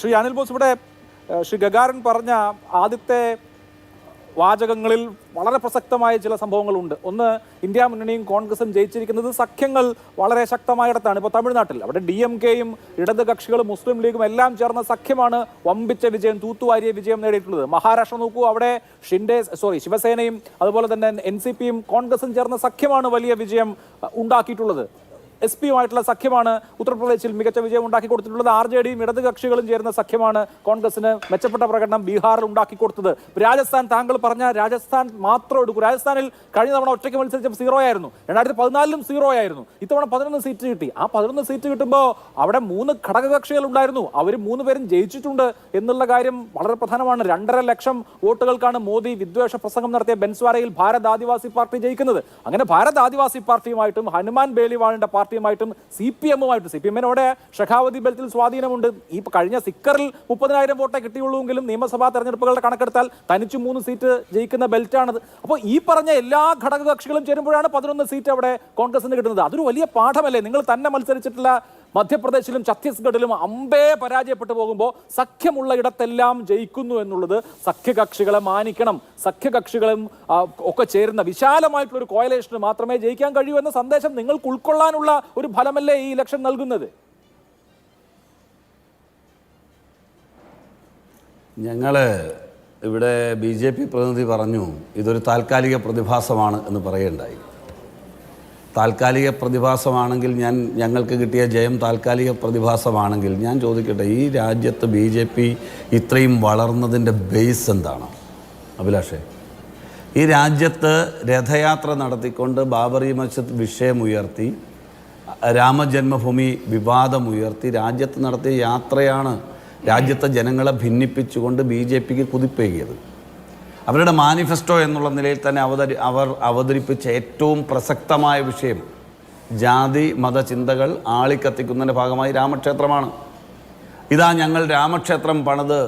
Shri Anil boss, ഇവിടെ ശ്രീ ഗഗാരൻ പറഞ്ഞ ആദ്യത്തെ വാചകങ്ങളിൽ വളരെ പ്രസക്തമായ ചില സംഭവങ്ങളുണ്ട്. ഒന്ന്, ഇന്ത്യ മുന്നണിയും കോൺഗ്രസും ജയിച്ചിരിക്കുന്നത് സഖ്യങ്ങൾ വളരെ ശക്തമായിടത്താണ്. ഇപ്പോൾ തമിഴ്നാട്ടിൽ അവിടെ DMKയും ഇടത് കക്ഷികളും മുസ്ലിം ലീഗും എല്ലാം ചേർന്ന സഖ്യമാണ് വമ്പിച്ച വിജയം, തൂത്തുവാരിയ വിജയം നേടിയിട്ടുള്ളത്. മഹാരാഷ്ട്ര നോക്കൂ, അവിടെ ശിവസേനയും അതുപോലെ തന്നെ NCPയും കോൺഗ്രസും ചേർന്ന സഖ്യമാണ് വലിയ വിജയം ഉണ്ടാക്കിയിട്ടുള്ളത്. SP-യുമായിട്ടുള്ള സഖ്യമാണ് ഉത്തർപ്രദേശിൽ മികച്ച വിജയം ഉണ്ടാക്കി കൊടുത്തിട്ടുള്ളത്. RJDയും ഇടത് കക്ഷികളും ചേരുന്ന സഖ്യമാണ് കോൺഗ്രസിന് മെച്ചപ്പെട്ട പ്രകടനം ബീഹാറിൽ ഉണ്ടാക്കി കൊടുത്തത്. രാജസ്ഥാൻ, താങ്കൾ പറഞ്ഞ രാജസ്ഥാൻ മാത്രം എടുക്കൂ. രാജസ്ഥാനിൽ കഴിഞ്ഞ തവണ ഒറ്റയ്ക്ക് മത്സരിച്ചപ്പോൾ 0 ആയിരുന്നു, 2014 0 ആയിരുന്നു. ഇത്തവണ 11 സീറ്റ് കിട്ടി. ആ 11 സീറ്റ് കിട്ടുമ്പോൾ അവിടെ 3 ഘടകകക്ഷികൾ ഉണ്ടായിരുന്നു, അവർ 3 പേരും ജയിച്ചിട്ടുണ്ട് എന്നുള്ള കാര്യം വളരെ പ്രധാനമാണ്. 2.5 ലക്ഷം വോട്ടുകൾക്കാണ് മോദി വിദ്വേഷ പ്രസംഗം നടത്തിയ ബൻസ്വാരയിൽ ഭാരത് ആദിവാസി പാർട്ടി ജയിക്കുന്നത്. അങ്ങനെ ഭാരത് ആദിവാസി പാർട്ടിയുമായിട്ടും ഹനുമാൻ ബേലിവാളിന്റെ പാർട്ടിയുമായിട്ടും CPM-ഉമായിട്ടും, CPM-നോടെ ഷെഖാവതി ബെൽറ്റിൽ സ്വാധീനമുണ്ട്. ഈ കഴിഞ്ഞ സിക്കറിൽ 30,000 വോട്ടേ കിട്ടിയുള്ളൂവെങ്കിലും നിയമസഭാ തെരഞ്ഞെടുപ്പുകളുടെ കണക്കെടുത്താൽ തനിച്ച് 3 സീറ്റ് ജയിക്കുന്ന ബെൽറ്റാണത്. അപ്പോൾ ഈ പറഞ്ഞ എല്ലാ ഘടകകക്ഷികളും ചേരുമ്പോഴാണ് 11 സീറ്റ് അവിടെ കോൺഗ്രസിന് കിട്ടുന്നത്. അതൊരു വലിയ പാഠമല്ലേ? നിങ്ങൾ തന്നെ മത്സരിച്ചിട്ടുള്ള മധ്യപ്രദേശിലും ഛത്തീസ്ഗഡിലും അമ്പേ പരാജയപ്പെട്ടു പോകുമ്പോൾ സഖ്യമുള്ള ഇടത്തെല്ലാം ജയിക്കുന്നു എന്നുള്ളത് സഖ്യകക്ഷികളെ മാനിക്കണം. സഖ്യകക്ഷികളും ഒക്കെ ചേരുന്ന വിശാലമായിട്ടുള്ള ഒരു കോയലേഷന് മാത്രമേ ജയിക്കാൻ കഴിയൂ എന്ന സന്ദേശം നിങ്ങൾക്ക് ഉൾക്കൊള്ളാനുള്ള ഒരു ഫലമല്ലേ ഈ ഇലക്ഷൻ നൽകുന്നത്? ഞങ്ങൾ ഇവിടെ BJP പ്രതിനിധി പറഞ്ഞു ഇതൊരു താൽക്കാലിക പ്രതിഭാസമാണ് എന്ന് പറയുകയുണ്ടായി. താൽക്കാലിക പ്രതിഭാസമാണെങ്കിൽ ഞങ്ങൾക്ക് കിട്ടിയ ജയം താൽക്കാലിക പ്രതിഭാസമാണെങ്കിൽ ഞാൻ ചോദിക്കട്ടെ, ഈ രാജ്യത്ത് BJP ഇത്രയും വളർന്നതിൻ്റെ ബേസ് എന്താണ് അഭിലാഷേ? ഈ രാജ്യത്ത് രഥയാത്ര നടത്തിക്കൊണ്ട് ബാബറി മസ്ജിദ് വിഷയമുയർത്തി, രാമജന്മഭൂമി വിവാദമുയർത്തി രാജ്യത്ത് നടത്തിയ യാത്രയാണ് രാജ്യത്തെ ജനങ്ങളെ ഭിന്നിപ്പിച്ചുകൊണ്ട് BJPക്ക് കുതിപ്പേകിയത്. അവരുടെ മാനിഫെസ്റ്റോ എന്നുള്ള നിലയിൽ തന്നെ അവർ അവതരിപ്പിച്ച ഏറ്റവും പ്രസക്തമായ വിഷയം ജാതി മതചിന്തകൾ ആളിക്കത്തിക്കുന്നതിൻ്റെ ഭാഗമായി രാമക്ഷേത്രമാണ്. ഇതാ ഞങ്ങൾ രാമക്ഷേത്രം പണിത്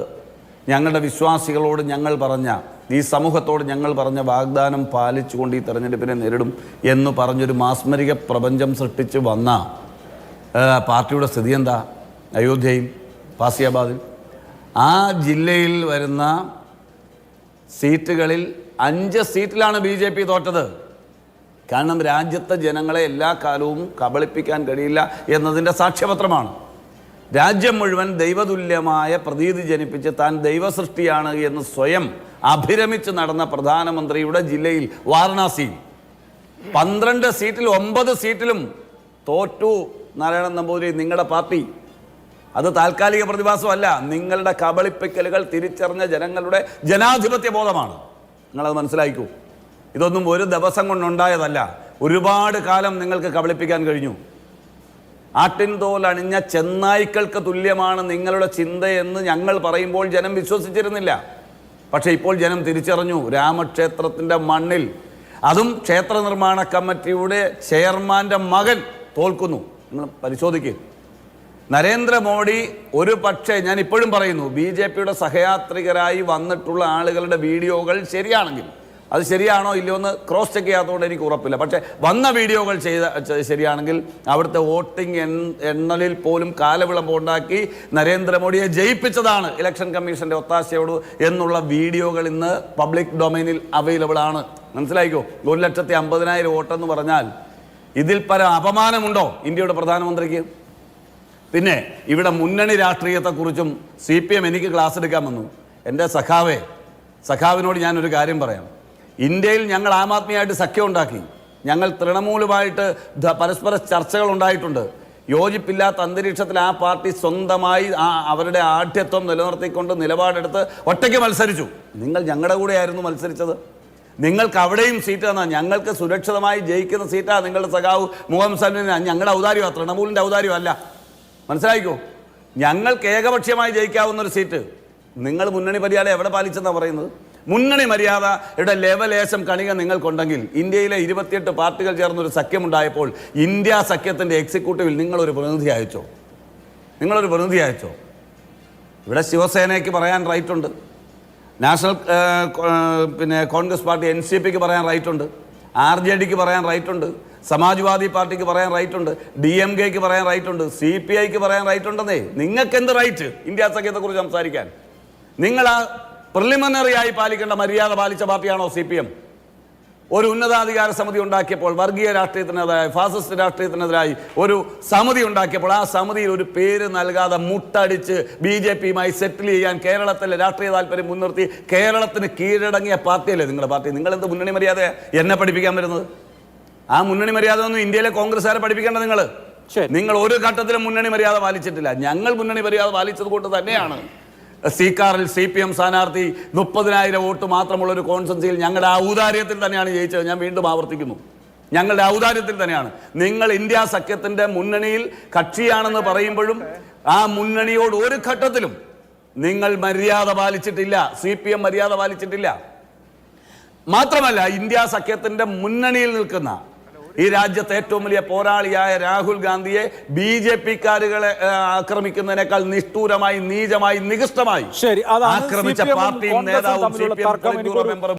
ഞങ്ങളുടെ വിശ്വാസികളോട് ഞങ്ങൾ പറഞ്ഞ, ഈ സമൂഹത്തോട് ഞങ്ങൾ പറഞ്ഞ വാഗ്ദാനം പാലിച്ചുകൊണ്ട് ഈ തെരഞ്ഞെടുപ്പിനെ നേരിടും എന്ന് പറഞ്ഞൊരു മാസ്മരിക പ്രപഞ്ചം സൃഷ്ടിച്ച് വന്ന പാർട്ടിയുടെ സ്ഥിതി എന്താ? അയോധ്യയിൽ, ഫാസിയാബാദിൽ, ആ ജില്ലയിൽ വരുന്ന സീറ്റുകളിൽ 5 സീറ്റിലാണ് BJP തോറ്റത്. കാരണം രാജ്യത്തെ ജനങ്ങളെ എല്ലാ കാലവും കബളിപ്പിക്കാൻ കഴിയില്ല എന്നതിൻ്റെ സാക്ഷ്യപത്രമാണ്. രാജ്യം മുഴുവൻ ദൈവതുല്യമായ പ്രതീതി ജനിപ്പിച്ച് താൻ ദൈവസൃഷ്ടിയാണ് എന്ന് സ്വയം അഭിരമിച്ച് നടന്ന പ്രധാനമന്ത്രിയുടെ ജില്ലയിൽ വാരണാസിയിൽ 12 സീറ്റിൽ 9 സീറ്റിലും തോറ്റു നാരായണൻ നമ്പൂതിരി, നിങ്ങളുടെ പാർട്ടി. അത് താൽക്കാലിക പ്രതിഭാസമല്ല, നിങ്ങളുടെ കബളിപ്പിക്കലുകൾ തിരിച്ചറിഞ്ഞ ജനങ്ങളുടെ ജനാധിപത്യ ബോധമാണ്. നിങ്ങളത് മനസ്സിലാക്കൂ. ഇതൊന്നും ഒരു ദിവസം കൊണ്ടുണ്ടായതല്ല. ഒരുപാട് കാലം നിങ്ങൾക്ക് കബളിപ്പിക്കാൻ കഴിഞ്ഞു. ആട്ടിൻതോൽ അണിഞ്ഞ ചെന്നായ്ക്കൾക്ക് തുല്യമാണ് നിങ്ങളുടെ ചിന്തയെന്ന് ഞങ്ങൾ പറയുമ്പോൾ ജനം വിശ്വസിച്ചിരുന്നില്ല. പക്ഷേ ഇപ്പോൾ ജനം തിരിച്ചറിഞ്ഞു. രാമക്ഷേത്രത്തിൻ്റെ മണ്ണിൽ, അതും ക്ഷേത്ര നിർമ്മാണ കമ്മിറ്റിയുടെ ചെയർമാൻ്റെ മകൻ തോൽക്കുന്നു. നിങ്ങൾ പരിശോധിക്കുക. നരേന്ദ്രമോദി ഒരു പക്ഷേ, ഞാൻ ഇപ്പോഴും പറയുന്നു, BJPയുടെ സഹയാത്രികരായി വന്നിട്ടുള്ള ആളുകളുടെ വീഡിയോകൾ ശരിയാണെങ്കിൽ, അത് ശരിയാണോ ഇല്ലയോ എന്ന് ക്രോസ് ചെക്ക് ചെയ്യാത്തതുകൊണ്ട് എനിക്ക് ഉറപ്പില്ല, പക്ഷേ വന്ന വീഡിയോകൾ ശരിയാണെങ്കിൽ അവിടുത്തെ വോട്ടിംഗ് എണ്ണലിൽ പോലും കാലവിളമ്പുണ്ടാക്കി നരേന്ദ്രമോദിയെ ജയിപ്പിച്ചതാണ് ഇലക്ഷൻ കമ്മീഷൻ്റെ ഒത്താശയോട് എന്നുള്ള വീഡിയോകൾ ഇന്ന് പബ്ലിക് ഡൊമൈനിൽ അവൈലബിൾ ആണ്. മനസ്സിലായിക്കോ? 1,50,000 വോട്ടെന്ന് പറഞ്ഞാൽ ഇതിൽ പല അപമാനമുണ്ടോ ഇന്ത്യയുടെ പ്രധാനമന്ത്രിക്ക്? പിന്നെ ഇവിടെ മുന്നണി രാഷ്ട്രീയത്തെക്കുറിച്ചും CPM എനിക്ക് ക്ലാസ് എടുക്കാൻ വന്നു. എൻ്റെ സഖാവിനോട് ഞാനൊരു കാര്യം പറയാം. ഇന്ത്യയിൽ ഞങ്ങൾ ആം ആദ്മിയായിട്ട് സഖ്യം ഉണ്ടാക്കി, ഞങ്ങൾ തൃണമൂലുമായിട്ട് പരസ്പര ചർച്ചകൾ ഉണ്ടായിട്ടുണ്ട്. യോജിപ്പില്ലാത്ത അന്തരീക്ഷത്തിൽ ആ പാർട്ടി സ്വന്തമായി അവരുടെ ആഢ്യത്വം നിലനിർത്തിക്കൊണ്ട് നിലപാടെടുത്ത് ഒറ്റയ്ക്ക് മത്സരിച്ചു. നിങ്ങൾ ഞങ്ങളുടെ കൂടെയായിരുന്നു മത്സരിച്ചത്. നിങ്ങൾക്ക് അവിടെയും സീറ്റ് തന്നാൽ ഞങ്ങൾക്ക് സുരക്ഷിതമായി ജയിക്കുന്ന സീറ്റാണ് നിങ്ങളുടെ സഖാവ് മുഹമ്മദ് സലീമിന്. ഞങ്ങളുടെ ഔദാര്യമല്ല, തൃണമൂലിൻ്റെ ഔദാര്യമല്ല. മനസ്സിലായിക്കോ? ഞങ്ങൾക്ക് ഏകപക്ഷീയമായി ജയിക്കാവുന്നൊരു സീറ്റ് നിങ്ങൾ മുന്നണി മര്യാദ എവിടെ പാലിച്ചെന്നാണ് പറയുന്നത്? മുന്നണി മര്യാദയുടെ ലെവലേശം കണിക നിങ്ങൾക്കുണ്ടെങ്കിൽ ഇന്ത്യയിലെ 28 പാർട്ടികൾ ചേർന്നൊരു സഖ്യമുണ്ടായപ്പോൾ ഇന്ത്യ സഖ്യത്തിൻ്റെ എക്സിക്യൂട്ടീവിൽ നിങ്ങളൊരു പ്രതിനിധി അയച്ചോ? ഇവിടെ ശിവസേനയ്ക്ക് പറയാൻ റൈറ്റുണ്ട്, നാഷണൽ കോൺഗ്രസ് പാർട്ടി NCPക്ക് പറയാൻ റൈറ്റുണ്ട്, RJDക്ക് പറയാൻ റൈറ്റുണ്ട്, സമാജ്വാദി പാർട്ടിക്ക് പറയാൻ റൈറ്റ് ഉണ്ട്, DMKക്ക് പറയാൻ റൈറ്റ് ഉണ്ട്, CPIക്ക് പറയാൻ റൈറ്റ് ഉണ്ടെന്നേ. നിങ്ങൾക്ക് എന്ത് റൈറ്റ് ഇന്ത്യ സഖ്യത്തെക്കുറിച്ച് സംസാരിക്കാൻ? നിങ്ങൾ ആ പ്രിലിമിനറി ആയി പാലിക്കേണ്ട മര്യാദ പാലിച്ച പാർട്ടിയാണോ CPM? ഒരു ഉന്നതാധികാര സമിതി ഉണ്ടാക്കിയപ്പോൾ, വർഗീയ രാഷ്ട്രീയത്തിനെതിരായി, ഫാസിസ്റ്റ് രാഷ്ട്രീയത്തിനെതിരായി ഒരു സമിതി ഉണ്ടാക്കിയപ്പോൾ, ആ സമിതിയിൽ ഒരു പേര് നൽകാതെ മുട്ടടിച്ച് BJPയുമായി സെറ്റിൽ ചെയ്യാൻ കേരളത്തിലെ രാഷ്ട്രീയ താല്പര്യം മുൻനിർത്തി കേരളത്തിന് കീഴടങ്ങിയ പാർട്ടിയല്ലേ നിങ്ങളുടെ പാർട്ടി? നിങ്ങൾ എന്ത് മുന്നണി മര്യാദ എന്നെ പഠിപ്പിക്കാൻ വരുന്നത്? ആ മുന്നണി മര്യാദ ഒന്നും ഇന്ത്യയിലെ കോൺഗ്രസ്സുകാരെ പഠിപ്പിക്കേണ്ട. നിങ്ങൾ ഒരു ഘട്ടത്തിലും മുന്നണി മര്യാദ പാലിച്ചിട്ടില്ല. ഞങ്ങൾ മുന്നണി മര്യാദ പാലിച്ചത് കൊണ്ട് തന്നെയാണ് സീക്കാറിൽ CPM സ്ഥാനാർത്ഥി 30,000 വോട്ട് മാത്രമുള്ള ഒരു കോൺസ്റ്റൻസിയിൽ ഞങ്ങളുടെ ഔദാര്യത്തിൽ തന്നെയാണ് ജയിച്ചത്. ഞാൻ വീണ്ടും ആവർത്തിക്കുന്നു, ഞങ്ങളുടെ ഔദാര്യത്തിൽ തന്നെയാണ്. നിങ്ങൾ ഇന്ത്യ സഖ്യത്തിന്റെ മുന്നണിയിൽ കക്ഷിയാണെന്ന് പറയുമ്പോഴും ആ മുന്നണിയോട് ഒരു ഘട്ടത്തിലും നിങ്ങൾ മര്യാദ പാലിച്ചിട്ടില്ല. CPM മര്യാദ പാലിച്ചിട്ടില്ല. മാത്രമല്ല, ഇന്ത്യ സഖ്യത്തിന്റെ മുന്നണിയിൽ നിൽക്കുന്ന ഈ രാജ്യത്തെ ഏറ്റവും വലിയ പോരാളിയായ രാഹുൽ ഗാന്ധിയെ BJPക്കാരുകളെ ആക്രമിക്കുന്നതിനേക്കാൾ നിഷ്ഠൂരമായി, നീചമായി, നികൃഷ്ടമായി ആക്രമിച്ച പാർട്ടിയും നേതാവും CPM മെമ്പറും